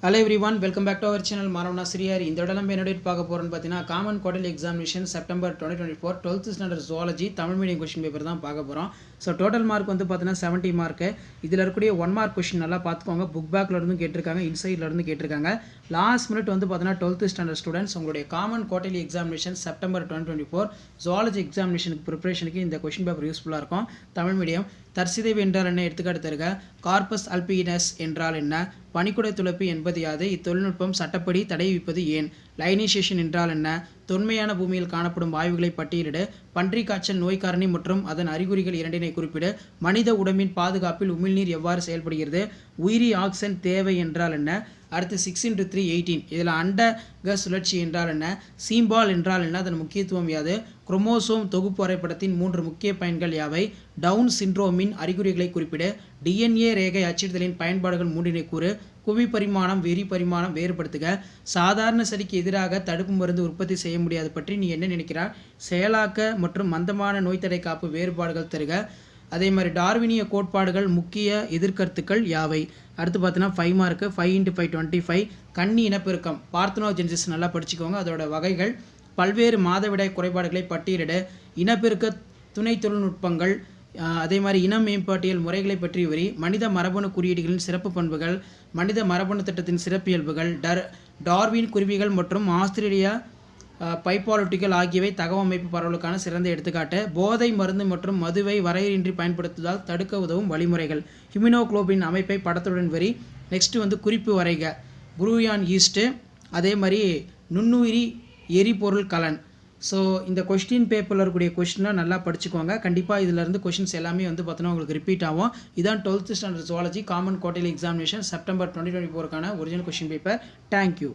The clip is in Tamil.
Hello everyone, welcome back to our channel Maravana Sriyar. இந்த தடவை நம்ம என்ன டேட் பார்க்க போறோம்னு பார்த்தீங்கன்னா common quarterly examination September 2024 12th standard zoology Tamil medium question paper தான் பார்க்க போறோம். ஸோ டோட்டல் மார்க் வந்து பார்த்தீங்கன்னா 70 மார்க். இதில் இருக்கக்கூடிய 1 மார்க் கொஸ்டின் நல்லா பார்த்துக்கோங்க. புக் பேக்ல இருந்தும் கேட்டிருக்காங்க, இன்சைட்ல இருந்து கேட்டிருக்காங்க. லாஸ்ட் மினிட் வந்து பார்த்தீங்கன்னா 12th ஸ்டாண்டர்ட் ஸ்டூடெண்ட்ஸ் உங்களுடைய common quarterly examination September 2024 zoology எக்ஸாமினேஷனுக்கு ப்ரிப்பரேஷனுக்கு இந்த கொஸ்டின் பேப்பர் யூஸ்ஃபுல்லாக இருக்கும். தமிழ் மீடியம் தற்சிதைவு என்றால் என்ன, எடுத்துக்காட்டு தருக. கார்பஸ் அல்பினஸ் என்றால் என்ன, பனிக்குடை துளைப்பு என்பது யாது, இத்தொழில்நுட்பம் சட்டப்படி தடை விதிப்பது ஏன், லைனேஷேஷன் என்றால் என்ன, தொன்மையான பூமியில் காணப்படும் வாயுகளை பட்டியலிடு, பன்றி காய்ச்சல் நோய் காரணி மற்றும் அதன் அறிகுறிகள் இரண்டினை குறிப்பிடு, மனித உடம்பின் பாதுகாப்பில் உமிழ்நீர் எவ்வாறு செயல்படுகிறது, உயிரி ஆக்சிஜன் தேவை என்றால் என்ன. அடுத்து 6×3 18. இதில் அண்டக சுழற்சி என்றால் என்ன, சீம்பால் என்றால் என்ன, அதன் முக்கியத்துவம் யாது, குரோமோசோம் தொகுப்பு வரைபடத்தின் 3 முக்கிய பயன்கள் யாவை, டவுன் சிண்ட்ரோமின் அறிகுறிகளை குறிப்பிடு, டிஎன்ஏ ரேகை அச்சிடுதலின் பயன்பாடுகள் 3 கூறு, குவி பரிமாணம் வெறி பரிமாணம் வேறுபடுத்துக, சாதாரண சளிக்கு எதிராக தடுப்பு மருந்து உற்பத்தி செய்ய முடியாது பற்றி நீ என்ன நினைக்கிறாய், செயலாக்க மற்றும் மந்தமான நோய் தடை காப்பு வேறுபாடுகள் தருக. அதே மாதிரி டார்வினிய கோட்பாடுகள் முக்கிய எதிர்கருத்துக்கள் யாவை. அடுத்து பார்த்தீங்கன்னா 5 மார்க்கு 5×5 25. கன்னி இனப்பெருக்கம் பார்த்தனோஜெனிசிஸ் நல்லா படிச்சுக்கோங்க. அதோட வகைகள், பல்வேறு மாதவிடாய் குறைபாடுகளை பட்டியலிட, இனப்பெருக்க துணை தொழில்நுட்பங்கள், அதே மாதிரி இன மேம்பாட்டியல் முறைகளை பற்றி வரி, மனித மரபணு குறியீடுகளின் சிறப்பு பண்புகள், மனித மரபணு திட்டத்தின் சிறப்பியல்புகள், டார்வின் குருவிகள் மற்றும் ஆஸ்திரேலியா பைபாலட்டிகள் ஆகியவை தகவமைப்பு பரவலுக்கான சிறந்த எடுத்துக்காட்டு, போதை மருந்து மற்றும் மதுவை வரையறையின்றி பயன்படுத்துவதால் தடுக்க உதவும் வழிமுறைகள், ஹியூமனோகுளோபின் அமைப்பை படத்துடன் வரி. நெக்ஸ்ட் வந்து குறிப்பு வரைக, குரூயான் ஈஸ்ட்டு, அதே மாதிரி நுண்ணுயிரி எரிபொருள் கலன். ஸோ இந்த கொஸ்டின் பேப்பரில் இருக்கக்கூடிய கொஸ்டினை நல்லா படிச்சுக்கோங்க. கண்டிப்பாக இதிலிருந்து கொஸ்டின்ஸ் எல்லாமே வந்து பார்த்தோன்னா உங்களுக்கு ரிப்பீட் ஆகும். இதான் 12th standard zoology common quarterly examination September 2024க்கான ஒரிஜினல் கொஸ்டின் பேப்பர். தேங்க்யூ.